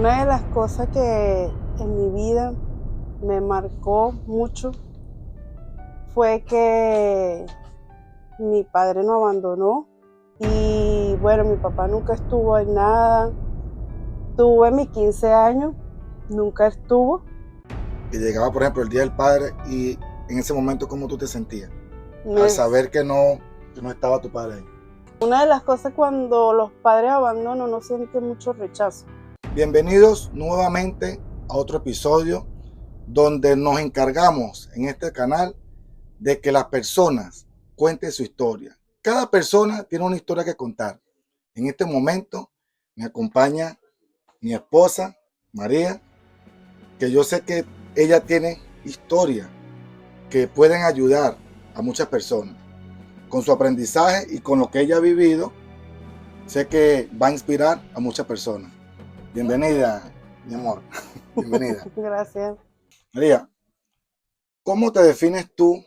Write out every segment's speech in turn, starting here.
Una de las cosas que en mi vida me marcó mucho fue que mi padre nos abandonó y bueno, mi papá nunca estuvo en nada. Tuve mis 15 años, nunca estuvo. Y llegaba, por ejemplo, el Día del Padre y en ese momento, ¿cómo tú te sentías? Al Me- saber que no estaba tu padre ahí. Una de las cosas cuando los padres abandonan, uno siente mucho rechazo. Bienvenidos nuevamente a otro episodio donde nos encargamos en este canal de que las personas cuenten su historia. Cada persona tiene una historia que contar. En este momento me acompaña mi esposa, María, que yo sé que ella tiene historias que pueden ayudar a muchas personas. Con su aprendizaje y con lo que ella ha vivido, sé que va a inspirar a muchas personas. Bienvenida, mi amor. Bienvenida. Gracias. María, ¿cómo te defines tú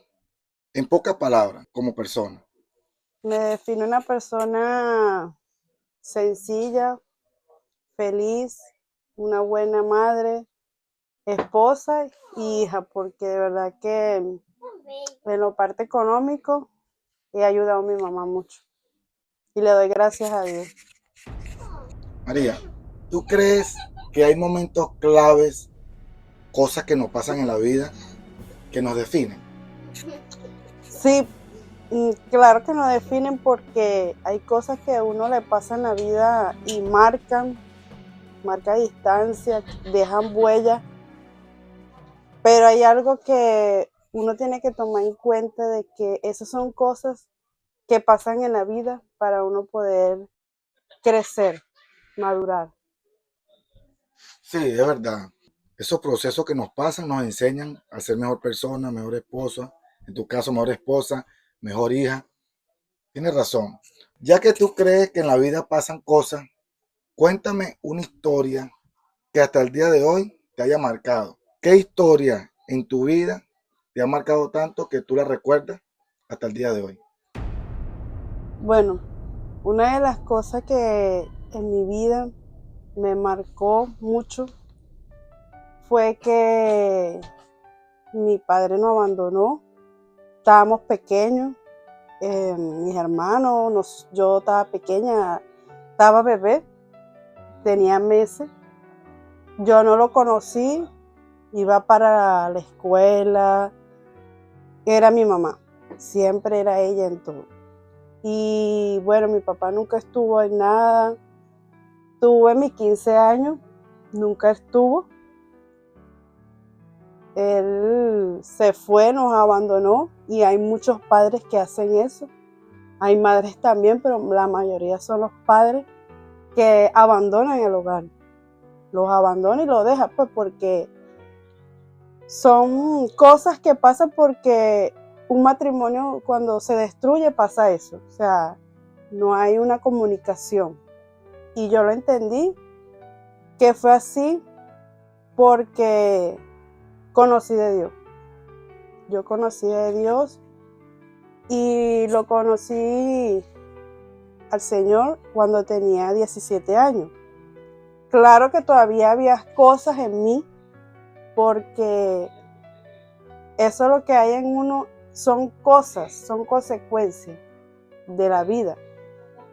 en pocas palabras como persona? Me define una persona sencilla, feliz, una buena madre, esposa y hija, porque de verdad que en lo parte económico he ayudado a mi mamá mucho y le doy gracias a Dios. María, ¿tú crees que hay momentos claves, cosas que nos pasan en la vida, que nos definen? Sí, claro que nos definen porque hay cosas que a uno le pasa en la vida y marca distancia, dejan huella, pero hay algo que uno tiene que tomar en cuenta de que esas son cosas que pasan en la vida para uno poder crecer, madurar. Sí, es verdad. Esos procesos que nos pasan nos enseñan a ser mejor persona, mejor esposa, en tu caso, mejor esposa, mejor hija. Tienes razón. Ya que tú crees que en la vida pasan cosas, cuéntame una historia que hasta el día de hoy te haya marcado. ¿Qué historia en tu vida te ha marcado tanto que tú la recuerdas hasta el día de hoy? Bueno, una de las cosas que en mi vida me marcó mucho fue que mi padre nos abandonó. Estábamos pequeños, mis hermanos, yo estaba pequeña, estaba bebé, tenía meses. Yo no lo conocí, iba para la escuela, era mi mamá, siempre era ella en todo. Y bueno, mi papá nunca estuvo en nada. Tuve mis 15 años, nunca estuvo. Él se fue, nos abandonó y hay muchos padres que hacen eso. Hay madres también, pero la mayoría son los padres que abandonan el hogar. Los abandona y los deja, pues porque son cosas que pasan porque un matrimonio cuando se destruye pasa eso. O sea, no hay una comunicación. Y yo lo entendí que fue así porque conocí de Dios. Yo conocí de Dios y lo conocí al Señor cuando tenía 17 años. Claro que todavía había cosas en mí porque eso lo que hay en uno son cosas, son consecuencias de la vida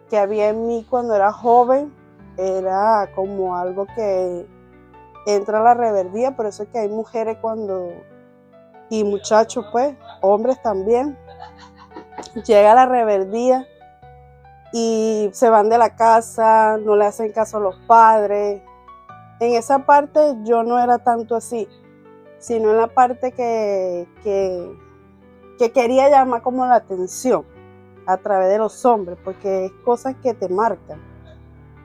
que había en mí cuando era joven. Era como algo que entra a la rebeldía, por eso es que hay mujeres y muchachos pues, hombres también, llega a la rebeldía y se van de la casa, no le hacen caso a los padres. En esa parte yo no era tanto así, sino en la parte que quería llamar como la atención a través de los hombres, porque es cosas que te marcan.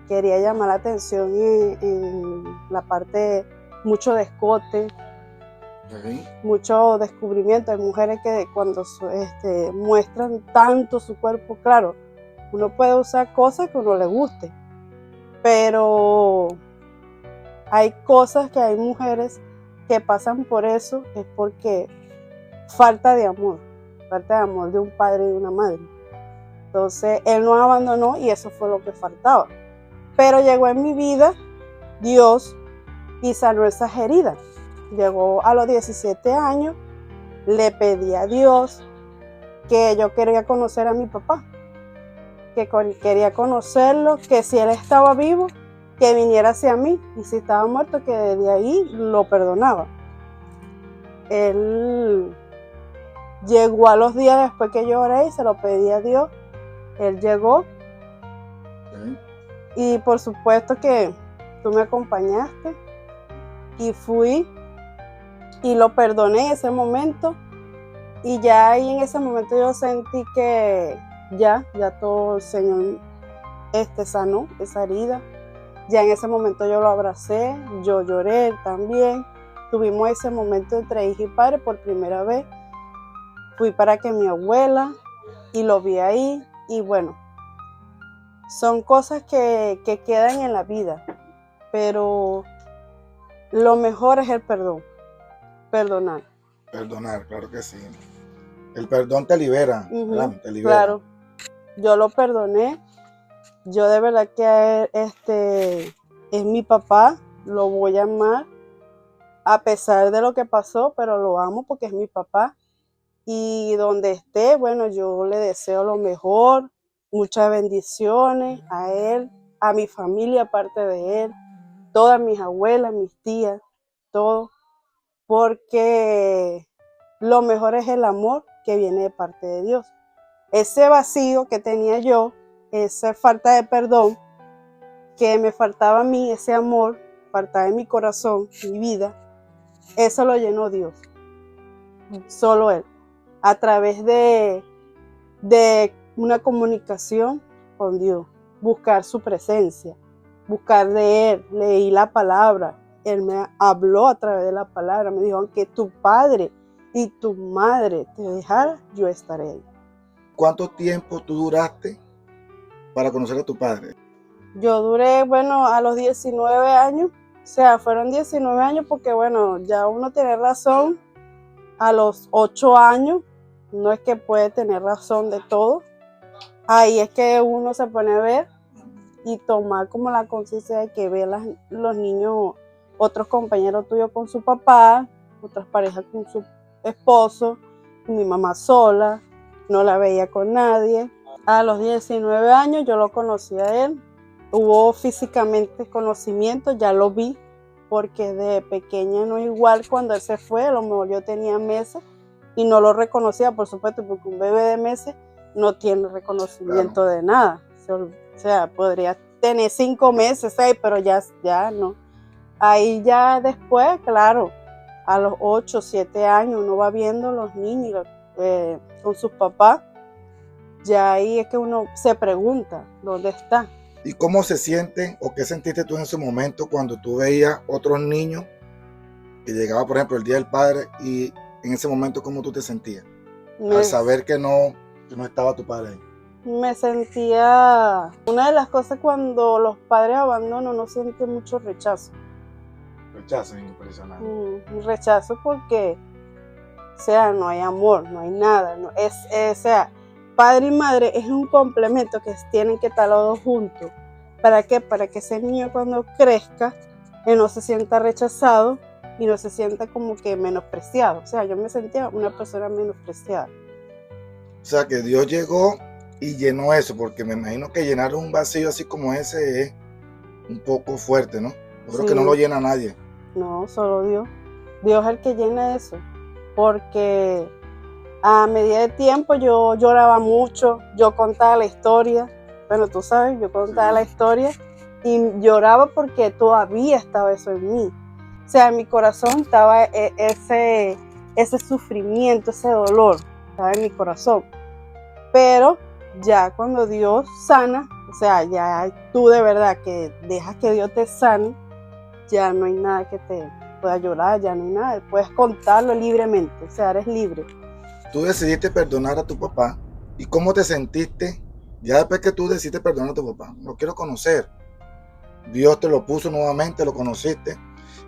Quería llamar la atención en la parte, mucho de escote, mucho descubrimiento. Hay mujeres que cuando muestran tanto su cuerpo, claro, uno puede usar cosas que a uno le guste, pero hay cosas que hay mujeres que pasan por eso, es porque falta de amor de un padre y de una madre. Entonces él nos abandonó y eso fue lo que faltaba. Pero llegó en mi vida Dios y sanó esas heridas. Llegó a los 17 años, le pedí a Dios que yo quería conocer a mi papá, que quería conocerlo, que si él estaba vivo, que viniera hacia mí, y si estaba muerto, que desde ahí lo perdonaba. Él llegó a los días después que yo oré y se lo pedí a Dios. Él llegó. Y por supuesto que tú me acompañaste y fui y lo perdoné en ese momento. Y ya ahí en ese momento yo sentí que ya todo el Señor sanó esa herida. Ya en ese momento yo lo abracé, yo lloré también. Tuvimos ese momento entre hija y padre por primera vez. Fui para que mi abuela y lo vi ahí. Y bueno, son cosas que quedan en la vida, pero lo mejor es el perdón, perdonar. Perdonar, claro que sí. El perdón te libera, ¿verdad? Te libera. Claro, yo lo perdoné. Yo de verdad que es mi papá, lo voy a amar a pesar de lo que pasó, pero lo amo porque es mi papá. Y donde esté, bueno, yo le deseo lo mejor, muchas bendiciones a él, a mi familia aparte de él, todas mis abuelas, mis tías, todo, porque lo mejor es el amor que viene de parte de Dios. Ese vacío que tenía yo, esa falta de perdón, que me faltaba a mí, ese amor, faltaba en mi corazón, mi vida, eso lo llenó Dios, solo Él, a través de una comunicación con Dios, buscar su presencia, buscar de Él. Leí la palabra, Él me habló a través de la palabra, me dijo, aunque tu padre y tu madre te dejaran, yo estaré ahí. ¿Cuánto tiempo tú duraste para conocer a tu padre? Yo duré, bueno, a los 19 años, o sea, fueron 19 años porque, bueno, ya uno tiene razón a los 8 años, no es que puede tener razón de todo. Ahí es que uno se pone a ver y tomar como la conciencia de que ve los niños, otros compañeros tuyos con su papá, otras parejas con su esposo, mi mamá sola, no la veía con nadie. A los 19 años yo lo conocí a él, hubo físicamente conocimiento, ya lo vi, porque de pequeña no es igual cuando él se fue, a lo mejor yo tenía meses y no lo reconocía, por supuesto, porque un bebé de meses no tiene reconocimiento de nada. O sea, podría tener 5 meses, 6, pero ya no. Ahí ya después, claro, a los 8, 7 años uno va viendo los niños con sus papás. Ya ahí es que uno se pregunta, ¿dónde está? ¿Y cómo se siente o qué sentiste tú en ese momento cuando tú veías otros niños que llegaba, por ejemplo, el Día del Padre, y en ese momento cómo tú te sentías? Al saber que no estaba tu padre ahí. Me sentía, una de las cosas cuando los padres abandonan, uno siente mucho rechazo. Rechazo, impresionante. Un rechazo porque, o sea, no hay amor, no hay nada. No, o sea, padre y madre es un complemento que tienen que estar los dos juntos. ¿Para qué? Para que ese niño cuando crezca, él no se sienta rechazado y no se sienta como que menospreciado. O sea, yo me sentía una persona menospreciada. O sea, que Dios llegó y llenó eso, porque me imagino que llenar un vacío así como ese es un poco fuerte, ¿no? Yo creo que no lo llena nadie. No, solo Dios. Dios es el que llena eso, porque a medida de tiempo yo lloraba mucho, yo contaba la historia, bueno, tú sabes, yo contaba la historia y lloraba porque todavía estaba eso en mí. O sea, en mi corazón estaba ese sufrimiento, ese dolor, estaba en mi corazón. Pero ya cuando Dios sana, o sea, ya tú de verdad que dejas que Dios te sane, ya no hay nada que te pueda llorar, ya no hay nada, puedes contarlo libremente, o sea, eres libre. Tú decidiste perdonar a tu papá, ¿y cómo te sentiste ya después que tú decidiste perdonar a tu papá? Lo quiero conocer. Dios te lo puso nuevamente, lo conociste,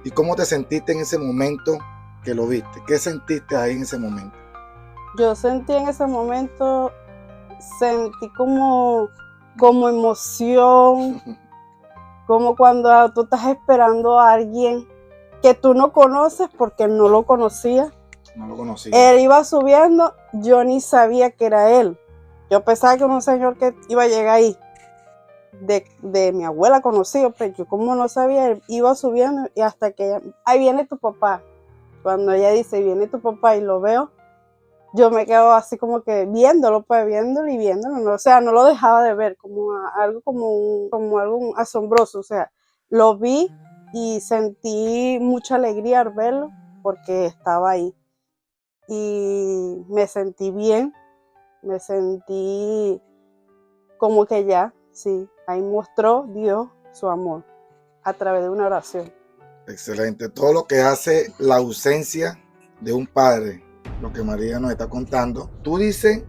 ¿y cómo te sentiste en ese momento que lo viste? ¿Qué sentiste ahí en ese momento? Yo sentí en ese momento, sentí como emoción, como cuando tú estás esperando a alguien que tú no conoces porque no lo conocía. No lo conocía. Él iba subiendo, yo ni sabía que era él. Yo pensaba que era un señor que iba a llegar ahí. De mi abuela conocido, pero yo como no sabía, él iba subiendo y hasta que ella, ahí viene tu papá. Cuando ella dice, viene tu papá y lo veo, yo me quedo así como que viéndolo, pues viéndolo y viéndolo, ¿no? O sea, no lo dejaba de ver, algo como algo asombroso, o sea, lo vi y sentí mucha alegría al verlo porque estaba ahí y me sentí bien, me sentí como que ya, sí, ahí mostró Dios su amor a través de una oración. Excelente. Todo lo que hace la ausencia de un padre, lo que María nos está contando. Tú dices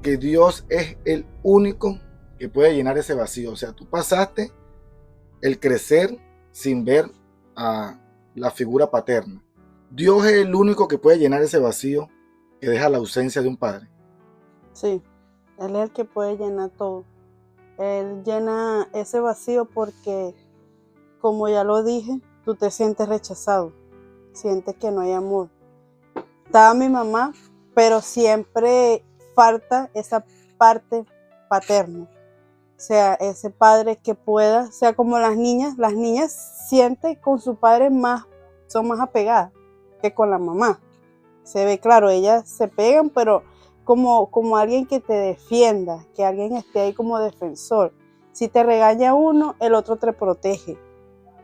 que Dios es el único que puede llenar ese vacío. O sea, tú pasaste el crecer sin ver a la figura paterna. Dios es el único que puede llenar ese vacío que deja la ausencia de un padre. Sí, Él es el que puede llenar todo. Él llena ese vacío porque, como ya lo dije, tú te sientes rechazado, sientes que no hay amor. Estaba mi mamá, pero siempre falta esa parte paterna. O sea, ese padre que pueda, o sea, como las niñas sienten con su padre más, son más apegadas que con la mamá. Se ve claro, ellas se pegan, pero como alguien que te defienda, que alguien esté ahí como defensor. Si te regaña uno, el otro te protege.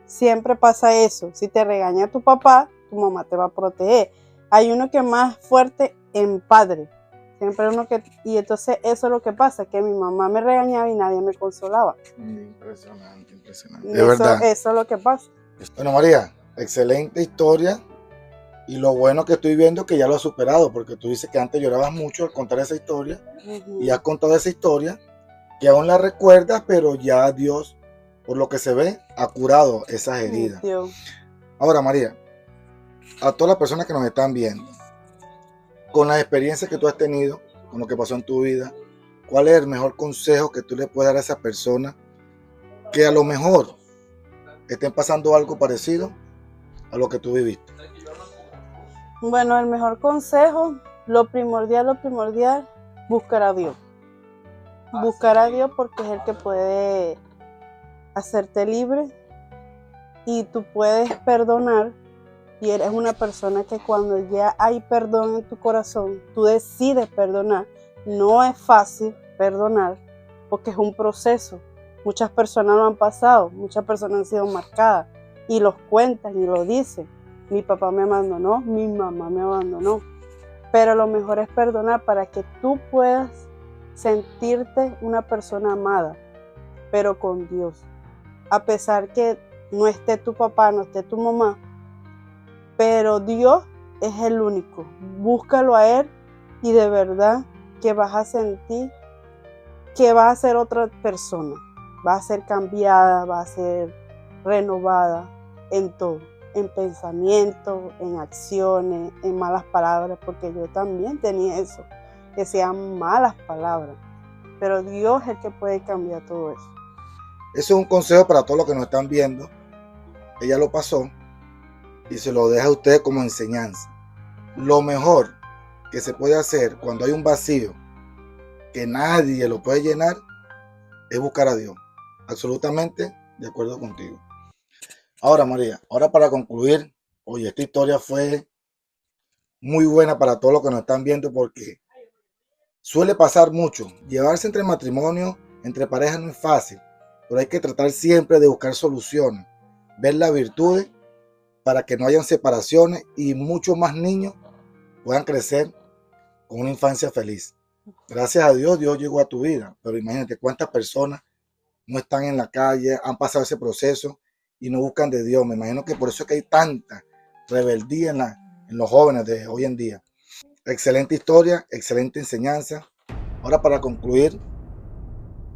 Siempre pasa eso. Si te regaña tu papá, tu mamá te va a proteger. Hay uno que es más fuerte en padre. Siempre uno que... Y entonces eso es lo que pasa, que mi mamá me regañaba y nadie me consolaba. Impresionante, impresionante. Y Es verdad. Eso es lo que pasa. Bueno, María, excelente historia. Y lo bueno que estoy viendo es que ya lo has superado, porque tú dices que antes llorabas mucho al contar esa historia. Y has contado esa historia, que aún la recuerdas, pero ya Dios, por lo que se ve, ha curado esas heridas. Ahora, María, a todas las personas que nos están viendo, con las experiencias que tú has tenido, con lo que pasó en tu vida, ¿cuál es el mejor consejo que tú le puedes dar a esas personas que a lo mejor estén pasando algo parecido a lo que tú viviste? Bueno, el mejor consejo, lo primordial, buscar a Dios. Buscar a Dios porque es el que puede hacerte libre y tú puedes perdonar. Y eres una persona que cuando ya hay perdón en tu corazón, tú decides perdonar. No es fácil perdonar porque es un proceso. Muchas personas lo han pasado, muchas personas han sido marcadas y los cuentan y lo dicen. Mi papá me abandonó, mi mamá me abandonó. Pero lo mejor es perdonar para que tú puedas sentirte una persona amada, pero con Dios. A pesar que no esté tu papá, no esté tu mamá, pero Dios es el único. Búscalo a Él y de verdad que vas a sentir que vas a ser otra persona. Vas a ser cambiada, vas a ser renovada en todo. En pensamiento, en acciones, en malas palabras, porque yo también tenía eso, que sean malas palabras. Pero Dios es el que puede cambiar todo eso. Eso es un consejo para todos los que nos están viendo. Ella lo pasó y se lo deja a ustedes como enseñanza. Lo mejor que se puede hacer cuando hay un vacío que nadie lo puede llenar es buscar a Dios. Absolutamente de acuerdo contigo. Ahora, María, ahora para concluir, oye, esta historia fue muy buena para todos los que nos están viendo porque suele pasar mucho. Llevarse entre matrimonio, entre parejas no es fácil, pero hay que tratar siempre de buscar soluciones, ver las virtudes para que no hayan separaciones y muchos más niños puedan crecer con una infancia feliz. Gracias a Dios, Dios llegó a tu vida, pero imagínate cuántas personas no están en la calle, han pasado ese proceso y no buscan de Dios. Me imagino que por eso es que hay tanta rebeldía en los jóvenes de hoy en día. Excelente historia, excelente enseñanza. Ahora para concluir,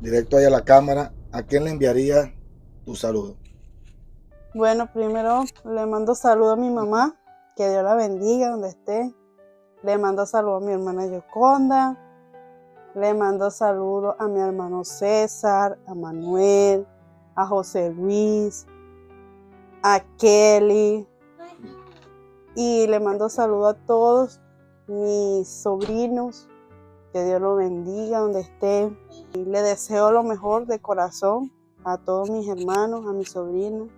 directo ahí a la cámara, ¿a quién le enviaría tu saludo? Bueno, primero le mando saludo a mi mamá, que Dios la bendiga donde esté. Le mando saludo a mi hermana Yoconda. Le mando saludos a mi hermano César, a Manuel, a José Luis, a Kelly, Y le mando saludo a todos mis sobrinos, que Dios los bendiga donde estén. Y le deseo lo mejor de corazón a todos mis hermanos, a mis sobrinos.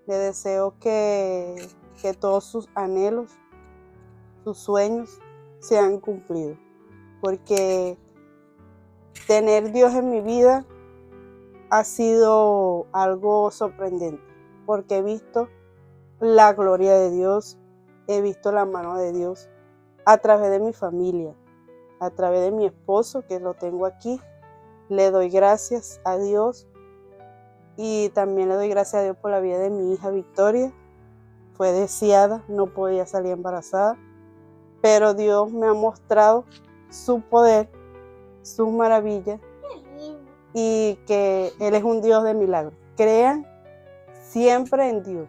Le deseo que todos sus anhelos, sus sueños sean cumplidos. Porque tener Dios en mi vida ha sido algo sorprendente. Porque he visto la gloria de Dios, he visto la mano de Dios a través de mi familia, a través de mi esposo, que lo tengo aquí. Le doy gracias a Dios y también le doy gracias a Dios por la vida de mi hija Victoria. Fue deseada, no podía salir embarazada, pero Dios me ha mostrado su poder, sus maravillas y que Él es un Dios de milagros. Crean siempre en Dios.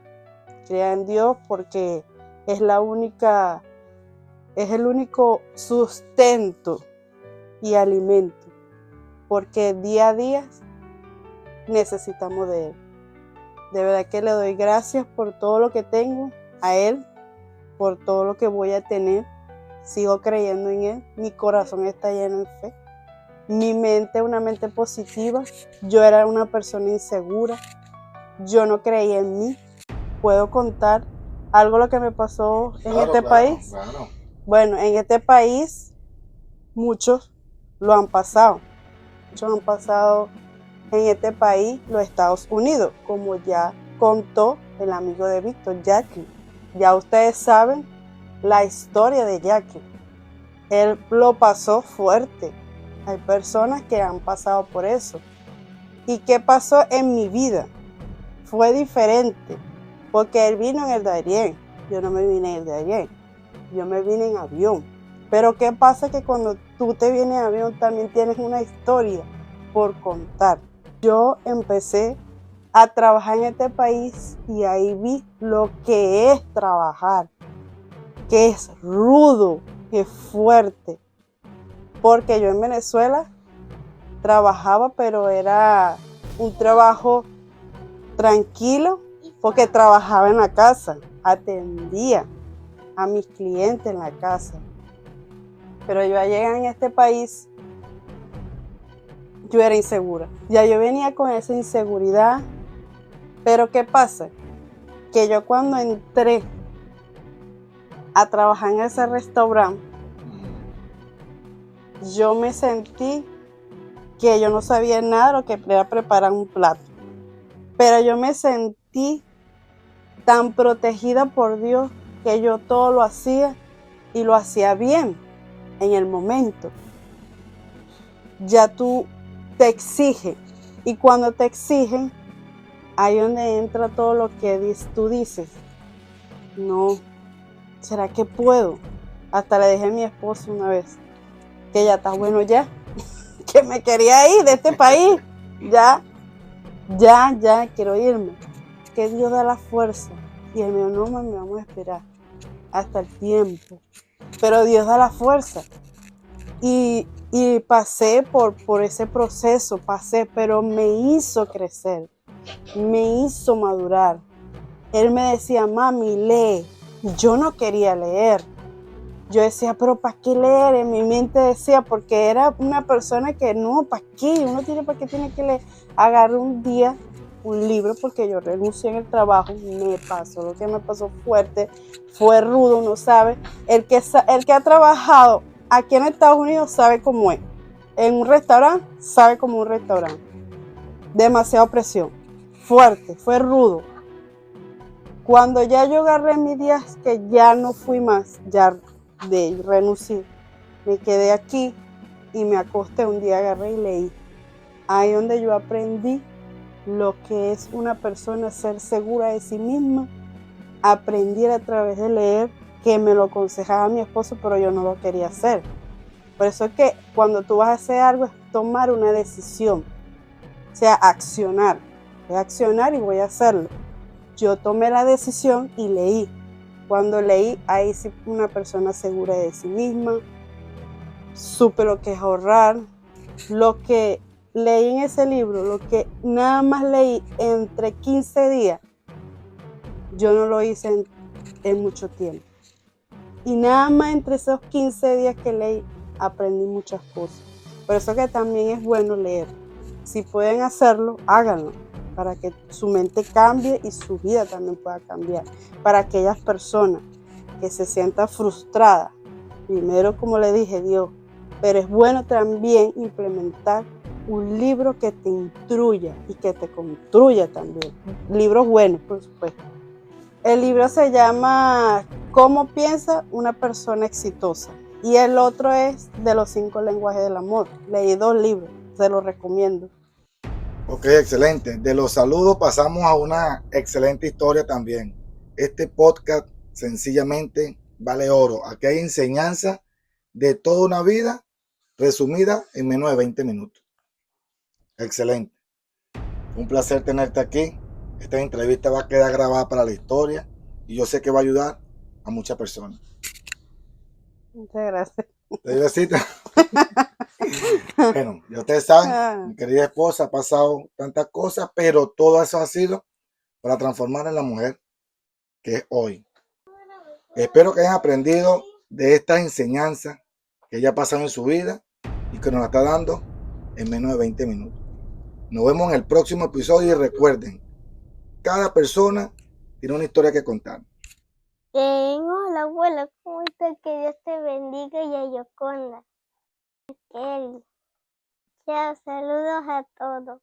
Crean en Dios porque es el único sustento y alimento, porque día a día necesitamos de Él. De verdad que le doy gracias por todo lo que tengo, a Él, por todo lo que voy a tener. Sigo creyendo en Él, mi corazón está lleno de fe, mi mente es una mente positiva. Yo era una persona insegura, yo no creía en mí. Puedo contar algo lo que me pasó en este país. Claro. Bueno, en este país muchos lo han pasado. Muchos han pasado en este país, los Estados Unidos, como ya contó el amigo de Víctor, Jackie. Ya ustedes saben la historia de Jackie. Él lo pasó fuerte. Hay personas que han pasado por eso. ¿Y qué pasó en mi vida? Fue diferente. Porque él vino en el Darién, yo no me vine en el Darién, yo me vine en avión. Pero ¿qué pasa? Que cuando tú te vienes en avión también tienes una historia por contar. Yo empecé a trabajar en este país y ahí vi lo que es trabajar, que es rudo, que es fuerte. Porque yo en Venezuela trabajaba, pero era un trabajo tranquilo, porque trabajaba en la casa, atendía a mis clientes en la casa. Pero yo al llegar en este país, yo era insegura. Ya yo venía con esa inseguridad. Pero ¿qué pasa? Que yo cuando entré a trabajar en ese restaurante, yo me sentí que yo no sabía nada de lo que era preparar un plato. Pero yo me sentí tan protegida por Dios que yo todo lo hacía y lo hacía bien en el momento. Ya tú te exiges y cuando te exigen, ahí donde entra todo lo que tú dices. No, ¿será que puedo? Hasta le dije a mi esposo una vez que ya está bueno ya, que me quería ir de este país. Ya, quiero irme. Que Dios da la fuerza. Y él me dijo, no, mami, vamos a esperar hasta el tiempo. Pero Dios da la fuerza. Y pasé por ese proceso, pero me hizo crecer, me hizo madurar. Él me decía, mami, lee. Y yo no quería leer. Yo decía, pero ¿para qué leer? En mi mente decía, porque era una persona que no, ¿para qué? ¿Para qué tiene que leer? Agarré un día un libro porque yo renuncié en el trabajo, me pasó lo que me pasó fuerte, fue rudo, uno sabe. El que ha trabajado aquí en Estados Unidos sabe cómo es. En un restaurante, sabe cómo un restaurante. Demasiada presión, fuerte, fue rudo. Cuando ya yo agarré mis días que ya no fui más, ya renuncié, me quedé aquí y me acosté un día, agarré y leí. Ahí donde yo aprendí lo que es una persona ser segura de sí misma. Aprendí a través de leer, que me lo aconsejaba mi esposo, pero yo no lo quería hacer. Por eso es que cuando tú vas a hacer algo es tomar una decisión, o sea, accionar. Voy a accionar y voy a hacerlo. Yo tomé la decisión y leí. Cuando leí, ahí sí una persona segura de sí misma, supe lo que es ahorrar, lo que leí en ese libro, lo que nada más leí entre 15 días, yo no lo hice en mucho tiempo. Y nada más entre esos 15 días que leí, aprendí muchas cosas. Por eso que también es bueno leer. Si pueden hacerlo, háganlo, para que su mente cambie y su vida también pueda cambiar. Para aquellas personas que se sientan frustradas, primero, como le dije, Dios, pero es bueno también implementar un libro que te instruya y que te construya también. Libros buenos, por supuesto. El libro se llama ¿Cómo piensa una persona exitosa? Y el otro es de los 5 lenguajes del amor. Leí 2 libros, se los recomiendo. Ok, excelente. De los saludos pasamos a una excelente historia también. Este podcast sencillamente vale oro. Aquí hay enseñanza de toda una vida resumida en menos de 20 minutos. Excelente. Un placer tenerte aquí. Esta entrevista va a quedar grabada para la historia y yo sé que va a ayudar a muchas personas. Muchas gracias. ¿Te doy besito? Bueno, ya ustedes saben, mi querida esposa ha pasado tantas cosas, pero todo eso ha sido para transformar en la mujer que es hoy. Espero que hayan aprendido de esta enseñanza que ella ha pasado en su vida y que nos la está dando en menos de 20 minutos. Nos vemos en el próximo episodio y recuerden, cada persona tiene una historia que contar. Hola abuela, ¿cómo estás? Que Dios te bendiga y a Yoconda. Chao, saludos a todos.